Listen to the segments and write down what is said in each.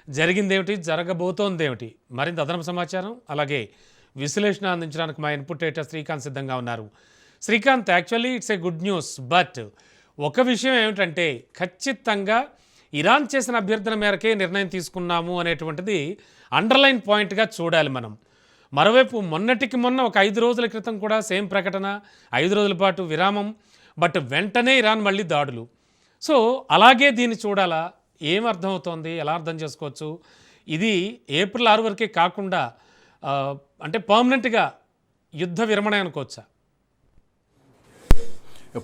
జరిగిందేమిటి, జరగబోతోందేమిటి, మరింత అదనపు సమాచారం అలాగే విశ్లేషణ అందించడానికి మా ఇన్పుట్ ఎడిటర్ శ్రీకాంత్ సిద్ధంగా ఉన్నారు. Srikanth, actually it's a good news, but ఒక విషయం ఏమిటంటే ఖచ్చితంగా ఇరాన్ చేసిన అభ్యర్థన మేరకే నిర్ణయం తీసుకున్నాము అనేటువంటిది అండర్లైన్ పాయింట్గా చూడాలి మనం. మరోవైపు మొన్నటికి మొన్న ఒక 5 రోజుల క్రితం కూడా సేమ్ ప్రకటన, 5 రోజుల పాటు విరామం, బట్ వెంటనే ఇరాన్ మళ్ళీ దాడులు. సో అలాగే దీన్ని చూడాలా, ఏం అర్థమవుతోంది, ఎలా అర్థం చేసుకోవచ్చు? ఇది ఏప్రిల్ 6 వరకే కాకుండా అంటే పర్మనెంట్గా యుద్ధ విరమణ అనుకోవచ్చా?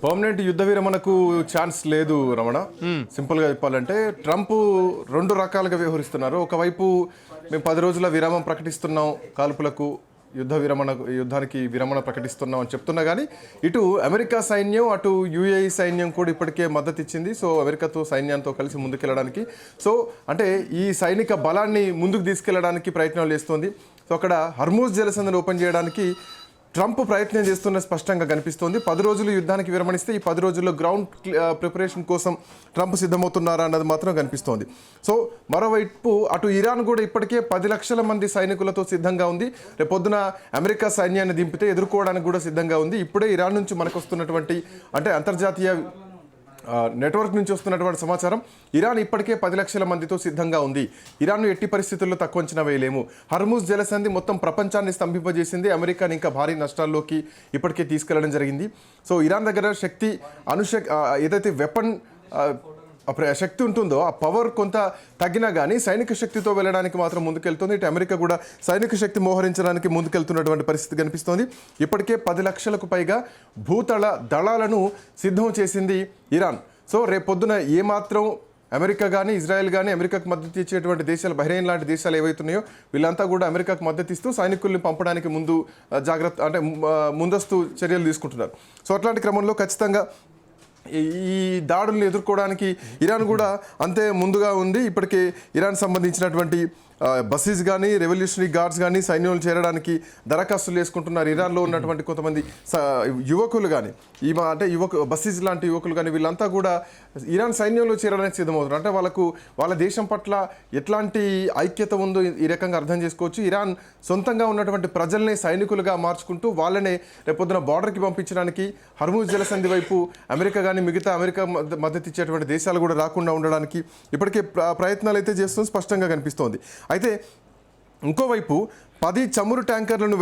పర్మనెంట్ యుద్ధ విరమణకు ఛాన్స్ లేదు రమణ. సింపుల్గా చెప్పాలంటే ట్రంప్ 2 రకాలుగా వ్యవహరిస్తున్నారు. ఒకవైపు మేము 10 రోజుల విరామం ప్రకటిస్తున్నాం, కాల్పులకు యుద్ధానికి విరమణ ప్రకటిస్తున్నాం అని చెప్తున్నా కానీ ఇటు అమెరికా సైన్యం అటు యుఏఈ సైన్యం కూడా ఇప్పటికే మద్దతు ఇచ్చింది. సో అమెరికాతో సైన్యంతో కలిసి ముందుకెళ్ళడానికి, సో అంటే ఈ సైనిక బలాన్ని ముందుకు తీసుకెళ్లడానికి ప్రయత్నాలు చేస్తోంది. సో అక్కడ హర్మూజ్ జలసంధిని ఓపెన్ చేయడానికి ట్రంప్ ప్రయత్నం చేస్తున్న స్పష్టంగా కనిపిస్తోంది. 10 రోజులు యుద్ధానికి విరమణిస్తే ఈ 10 రోజుల్లో గ్రౌండ్ ప్రిపరేషన్ కోసం ట్రంప్ సిద్ధమవుతున్నారా అన్నది మాత్రం కనిపిస్తోంది. సో మరోవైపు అటు ఇరాన్ కూడా ఇప్పటికే 10 లక్షల మంది సైనికులతో సిద్ధంగా ఉంది. రేపొద్దున అమెరికా సైన్యాన్ని దింపితే ఎదుర్కోవడానికి కూడా సిద్ధంగా ఉంది. ఇప్పుడే ఇరాన్ నుంచి మనకు వస్తున్నటువంటి అంటే అంతర్జాతీయ నెట్వర్క్ నుంచి వస్తున్నటువంటి సమాచారం, ఇరాన్ ఇప్పటికే 10 లక్షల మందితో సిద్ధంగా ఉంది. ఇరాన్ను ఎట్టి పరిస్థితుల్లో తక్కువ అంచనా వేయలేము. హర్మూజ్ జలసంధి మొత్తం ప్రపంచాన్ని స్తంభింపజేసింది. అమెరికాని ఇంకా భారీ నష్టాల్లోకి ఇప్పటికే తీసుకెళ్లడం జరిగింది. సో ఇరాన్ దగ్గర శక్తి ఏదైతే వెపన్ శక్తి ఉంటుందో ఆ పవర్ కొంత తగ్గినా కానీ సైనిక శక్తితో వెళ్ళడానికి మాత్రం ముందుకెళ్తుంది. ఇటు అమెరికా కూడా సైనిక శక్తి మోహరించడానికి ముందుకెళ్తున్నటువంటి పరిస్థితి కనిపిస్తోంది. ఇప్పటికే 10 లక్షలకు పైగా భూతల దళాలను సిద్ధం చేసింది ఇరాన్. సో రేపొద్దున ఏమాత్రం అమెరికా కానీ ఇజ్రాయెల్ కానీ అమెరికాకు మద్దతు ఇచ్చేటువంటి దేశాలు, బహ్రెయిన్ లాంటి దేశాలు ఏవైతున్నాయో వీళ్ళంతా కూడా అమెరికాకు మద్దతు ఇస్తూ సైనికుల్ని పంపడానికి ముందస్తు చర్యలు తీసుకుంటున్నారు. సో అట్లాంటి క్రమంలో ఖచ్చితంగా ఈ దాడుల్ని ఎదుర్కోవడానికి ఇరాన్ కూడా అంతే ముందుగా ఉంది. ఇప్పటికే ఇరాన్ సంబంధించినటువంటి బసీస్ కానీ రెవల్యూషనరీ గార్డ్స్ కానీ సైన్యంలో చేరడానికి దరఖాస్తులు చేసుకుంటున్నారు. ఇరాన్లో ఉన్నటువంటి కొంతమంది యువకులు కానీ బసీస్ లాంటి యువకులు కానీ వీళ్ళంతా కూడా ఇరాన్ సైన్యంలో చేరడానికి సిద్ధమవుతున్నారు. అంటే వాళ్ళ దేశం పట్ల ఎట్లాంటి ఐక్యత ఉందో ఈ రకంగా అర్థం చేసుకోవచ్చు. ఇరాన్ సొంతంగా ఉన్నటువంటి ప్రజల్ని సైనికులుగా మార్చుకుంటూ వాళ్ళనే రేపొద్దున బార్డర్కి పంపించడానికి హర్మూజ్ జలసంధి వైపు అమెరికా కానీ మిగతా అమెరికా మద్దతు ఇచ్చేటువంటి దేశాలు కూడా రాకుండా ఉండడానికి ఇప్పటికే ప్రయత్నాలు అయితే చేస్తూ స్పష్టంగా కనిపిస్తోంది. అయితే ఇంకోవైపు 10 చమురు ట్యాంకర్లను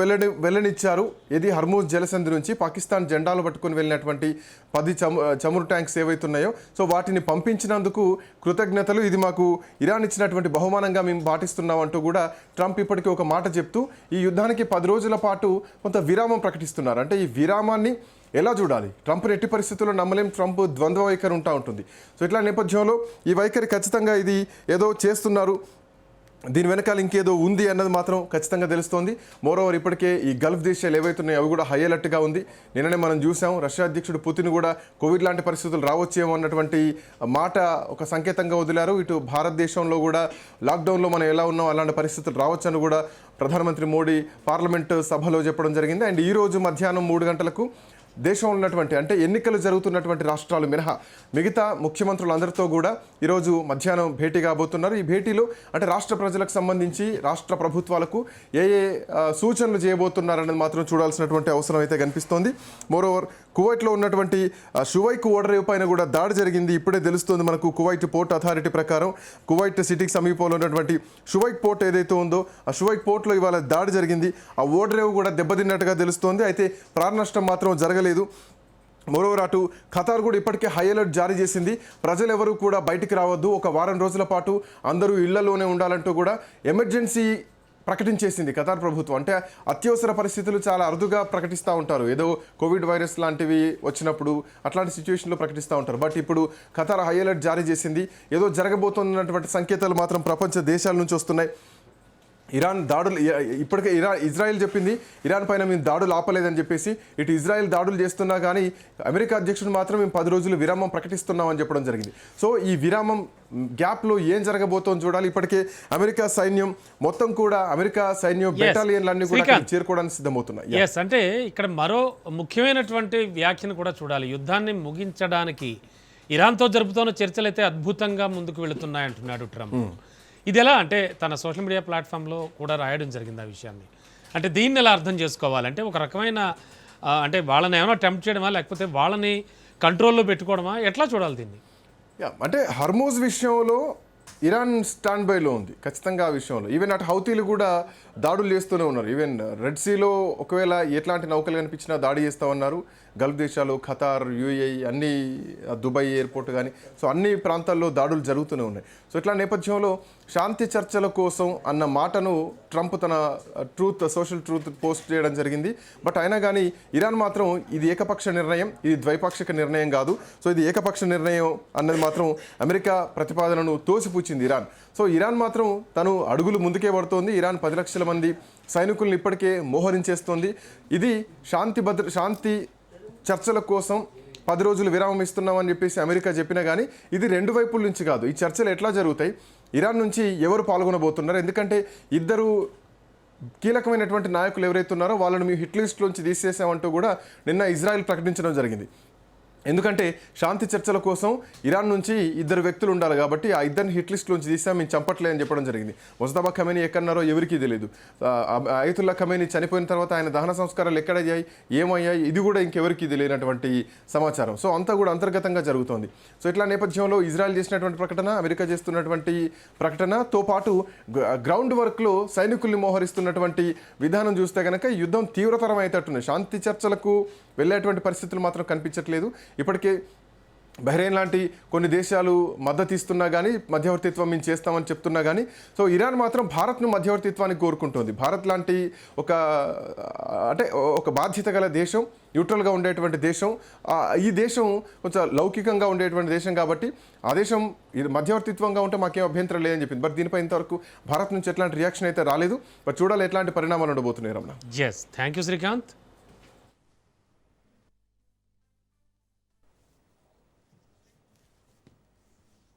వెల్లనిచ్చారు. ఇది హర్మూజ్ జలసంధి నుంచి పాకిస్తాన్ జెండాలు పట్టుకొని వెళ్ళినటువంటి 10 చమురు ట్యాంక్స్ ఏవైతున్నాయో సో వాటిని పంపించినందుకు కృతజ్ఞతలు, ఇది మాకు ఇరాన్ ఇచ్చినటువంటి బహుమానంగా మేము పాటిస్తున్నాం అంటూ కూడా ట్రంప్ ఇప్పటికీ ఒక మాట చెప్తూ ఈ యుద్ధానికి 10 రోజుల పాటు కొంత విరామం ప్రకటిస్తున్నారు. అంటే ఈ విరామాన్ని ఎలా చూడాలి? ట్రంప్ ఎట్టి పరిస్థితుల్లో నమ్మలేం. ట్రంప్ ద్వంద్వ వైఖరి ఉంటుంది. సో ఇట్లా నేపథ్యంలో ఈ వైఖరి ఖచ్చితంగా ఇది ఏదో చేస్తున్నారు, దీని వెనకాల ఇంకేదో ఉంది అన్నది మాత్రం ఖచ్చితంగా తెలుస్తోంది. మోరోవర్ ఇప్పటికే ఈ గల్ఫ్ దేశాలు ఏవైతున్నాయో అవి కూడా హై అలర్ట్గా ఉంది. నిన్ననే మనం చూసాం రష్యా అధ్యక్షుడు పుతిన్ కూడా కోవిడ్ లాంటి పరిస్థితులు రావచ్చేమో అన్నటువంటి మాట ఒక సంకేతంగా వదిలారు. ఇటు భారతదేశంలో కూడా లాక్డౌన్లో మనం ఎలా ఉన్నాం అలాంటి పరిస్థితులు రావచ్చని కూడా ప్రధానమంత్రి మోడీ పార్లమెంటు సభలో చెప్పడం జరిగింది. అండ్ ఈరోజు మధ్యాహ్నం 3 గంటలకు దేశంలో ఉన్నటువంటి అంటే ఎన్నికలు జరుగుతున్నటువంటి రాష్ట్రాలు మినహా మిగతా ముఖ్యమంత్రులందరితో కూడా ఈరోజు మధ్యాహ్నం భేటీ కాబోతున్నారు. ఈ భేటీలో అంటే రాష్ట్ర ప్రజలకు సంబంధించి రాష్ట్ర ప్రభుత్వాలకు ఏ సూచనలు చేయబోతున్నారనేది మాత్రం చూడాల్సినటువంటి అవసరం అయితే కనిపిస్తోంది. మోరోవర్ కువైట్లో ఉన్నటువంటి షువైక్ ఓడరేవు పైన కూడా దాడి జరిగింది. ఇప్పుడే తెలుస్తుంది మనకు. కువైట్ పోర్ట్ అథారిటీ ప్రకారం కువైట్ సిటీకి సమీపంలో ఉన్నటువంటి షువైక్ పోర్ట్ ఏదైతే ఉందో ఆ షువైక్ పోర్ట్లో ఇవాళ దాడి జరిగింది. ఆ ఓడరేవు కూడా దెబ్బతిన్నట్టుగా తెలుస్తోంది. అయితే ప్రాణ నష్టం మాత్రం జరగలేదు. మరోవర్ అటు ఖతార్ కూడా ఇప్పటికే హై అలర్ట్ జారీ చేసింది. ప్రజలు ఎవరు కూడా బయటికి రావద్దు, ఒక వారం రోజుల పాటు అందరూ ఇళ్లలోనే ఉండాలంటూ కూడా ఎమర్జెన్సీ ప్రకటించేసింది ఖతార్ ప్రభుత్వం. అంటే అత్యవసర పరిస్థితులు చాలా అరుదుగా ప్రకటిస్తూ ఉంటారు, ఏదో కోవిడ్ వైరస్ లాంటివి వచ్చినప్పుడు అట్లాంటి సిచ్యువేషన్లో ప్రకటిస్తూ ఉంటారు. బట్ ఇప్పుడు ఖతార్ హై అలర్ట్ జారీ చేసింది. ఏదో జరగబోతున్నటువంటి సంకేతాలు మాత్రం ప్రపంచ దేశాల నుంచి వస్తున్నాయి. ఇరాన్ దాడులు ఇప్పటికే ఇజ్రాయెల్ చెప్పింది ఇరాన్ పైన మేము దాడులు ఆపలేదని చెప్పేసి. ఇటు ఇజ్రాయెల్ దాడులు చేస్తున్నా కానీ అమెరికా అధ్యక్షుడు మాత్రం మేము 10 రోజులు విరామం ప్రకటిస్తున్నామని చెప్పడం జరిగింది. సో ఈ విరామం గ్యాప్లో ఏం జరగబోతోంది చూడాలి. ఇప్పటికే అమెరికా సైన్యం మొత్తం కూడా అమెరికా సైన్యం బెటాలియన్లన్నీ కూడా చేరుకోవడానికి సిద్ధమవుతున్నాయి. అంటే ఇక్కడ మరో ముఖ్యమైనటువంటి వ్యాఖ్యను కూడా చూడాలి. యుద్ధాన్ని ముగించడానికి ఇరాన్తో జరుపుతున్న చర్చలు అయితే అద్భుతంగా ముందుకు వెళుతున్నాయంటున్నాడు ట్రంప్. ఇది ఎలా అంటే తన సోషల్ మీడియా ప్లాట్ఫామ్లో కూడా రాయడం జరిగింది ఆ విషయాన్ని. అంటే దీన్ని ఎలా అర్థం చేసుకోవాలంటే ఒక రకమైన అంటే వాళ్ళని ఏమైనా టెంప్ట్ చేయడమా, లేకపోతే వాళ్ళని కంట్రోల్లో పెట్టుకోవడమా, ఎట్లా చూడాలి దీన్ని? అంటే హర్మూజ్ విషయంలో ఇరాన్ స్టాండ్ బైలో ఉంది ఖచ్చితంగా ఆ విషయంలో. ఈవెన్ అటు హౌతీలు కూడా దాడులు చేస్తూనే ఉన్నారు. ఈవెన్ రెడ్ సీలో ఒకవేళ ఎట్లాంటి నౌకలు కనిపించినా దాడి చేస్తూ ఉన్నారు. గల్ఫ్ దేశాలు, ఖతార్, యూఏఈ, అన్ని దుబాయ్ ఎయిర్పోర్ట్ కానీ, సో అన్ని ప్రాంతాల్లో దాడులు జరుగుతూనే ఉన్నాయి. సో ఇట్లా నేపథ్యంలో శాంతి చర్చల కోసం అన్న మాటను ట్రంప్ తన సోషల్ ట్రూత్ పోస్ట్ చేయడం జరిగింది. బట్ అయినా కానీ ఇరాన్ మాత్రం ఇది ఏకపక్ష నిర్ణయం, ఇది ద్వైపాక్షిక నిర్ణయం కాదు, సో ఇది ఏకపక్ష నిర్ణయం అన్నది మాత్రం అమెరికా ప్రతిపాదనను తోసిపుచ్చింది ఇరాన్. సో ఇరాన్ మాత్రం తను అడుగులు ముందుకే పడుతోంది. ఇరాన్ 10 లక్షల మంది సైనికులను ఇప్పటికే మోహరించేస్తోంది. ఇది శాంతి చర్చల కోసం 10 రోజులు విరామం ఇస్తున్నామని చెప్పేసి అమెరికా చెప్పినా కానీ ఇది 2 వైపుల నుంచి కాదు. ఈ చర్చలు ఎట్లా జరుగుతాయి, ఇరాన్ నుంచి ఎవరు పాల్గొనబోతున్నారు, ఎందుకంటే ఇద్దరు కీలకమైనటువంటి నాయకులు ఎవరైతే ఉన్నారో వాళ్ళని మేము హిట్ లిస్ట్లోంచి తీసేసామంటూ కూడా నిన్న ఇజ్రాయెల్ ప్రకటించడం జరిగింది. ఎందుకంటే శాంతి చర్చల కోసం ఇరాన్ నుంచి 2 వ్యక్తులు ఉండాలి కాబట్టి ఆ 2 హిట్ లిస్ట్లోంచి తీసాం, మేము చంపట్లే అని చెప్పడం జరిగింది. ముస్తఫా ఖమేనీ ఎక్కడున్నారో ఎవరికీ తెలియదు. అయతుల్లా ఖమేనీ చనిపోయిన తర్వాత ఆయన దహన సంస్కారాలు ఎక్కడయ్యాయి, ఏమయ్యాయి, ఇది కూడా ఇంకెవరికీ తెలియనటువంటి సమాచారం. సో అంతా కూడా అంతర్గతంగా జరుగుతోంది. సో ఇట్లా నేపథ్యంలో ఇజ్రాయెల్ చేసినటువంటి ప్రకటన, అమెరికా చేస్తున్నటువంటి ప్రకటనతో పాటు గ్రౌండ్ వర్క్లో సైనికుల్ని మోహరిస్తున్నటువంటి విధానం చూస్తే కనుక యుద్ధం తీవ్రతరం అయ్యేటట్టున్నాయి. శాంతి చర్చలకు వెళ్ళేటువంటి పరిస్థితులు మాత్రం కనిపించట్లేదు. ఇప్పటికే బహ్రెయిన్ లాంటి కొన్ని దేశాలు మద్దతు ఇస్తున్నా కానీ, మధ్యవర్తిత్వం మేము చేస్తామని చెప్తున్నా కానీ, సో ఇరాన్ మాత్రం భారత్ను మధ్యవర్తిత్వానికి కోరుకుంటుంది. భారత్ లాంటి ఒక బాధ్యత గల దేశం, న్యూట్రల్గా ఉండేటువంటి దేశం, ఈ దేశం కొంచెం లౌకికంగా ఉండేటువంటి దేశం కాబట్టి ఆ దేశం మధ్యవర్తిత్వంగా ఉంటే మాకేం అభ్యంతరం లేదని చెప్పింది. బట్ దీనిపై ఇంతవరకు భారత్ నుంచి ఎట్లాంటి రియాక్షన్ అయితే రాలేదు. బట్ చూడాలి ఎట్లాంటి పరిణామాలు ఉండబోతున్నాయి. Ramana, yes, thank you Srikanth.